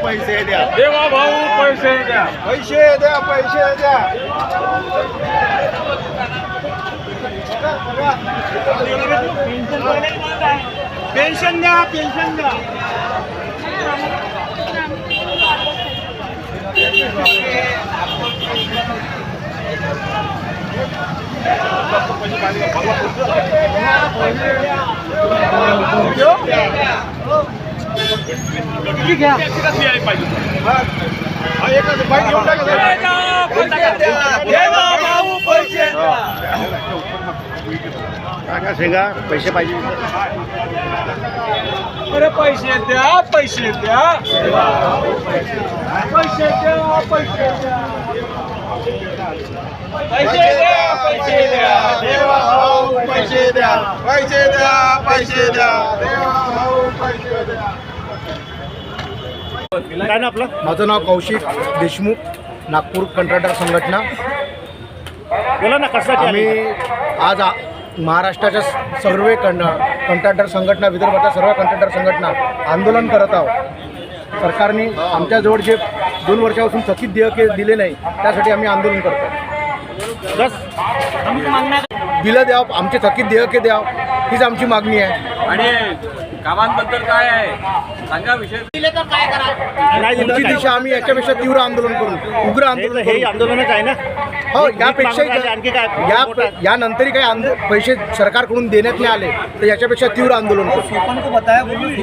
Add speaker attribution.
Speaker 1: पैसे द्या देवा भाऊ, पैसे द्या, पैसे द्या, पैसे द्या. पेन्शन द्या, पेन्शन द्या. पैसे पाहिजे. अरे पैसे द्या, पैसे द्या, पैसे द्या, पैसे द्या, पैसे द्या, पैसे द्या, देवा भाऊ पैसे द्या, पैसे द्या, पैसे द्या, देवा भाऊ पैसे द्या. काय ना आपलं?
Speaker 2: माझं नाव कौशिक देशमुख, नागपूर कंत्राटदार संघटना.
Speaker 1: बोला ना, कसं
Speaker 2: आम्ही आज महाराष्ट्राच्या सर्व कंत्राटदार संघटना, विदर्भाच्या सर्व कंत्राटदार संघटना आंदोलन करत आहोत. सरकारने आमच्याजवळ जे 2 वर्षापासून थकीत देयके दिले नाही, त्यासाठी आम्ही आंदोलन करतो. बिलं द्या, आमचे थकीत देयके द्या, हीच आमची मागणी आहे.
Speaker 3: आणि कामांबद्दल काय आहे सांगा, विषय दिले तर काय करा.
Speaker 2: तुमची दिशा आम्ही याच्यापेक्षा तीव्र आंदोलन करू, उग्र आंदोलन.
Speaker 1: हे आंदोलनच आहे ना.
Speaker 2: हो, यापेक्षाही
Speaker 1: आणखी काय
Speaker 2: यानंतरही काही पैसे सरकारकडून देण्यात नाही आले तर याच्यापेक्षा तीव्र आंदोलन करू.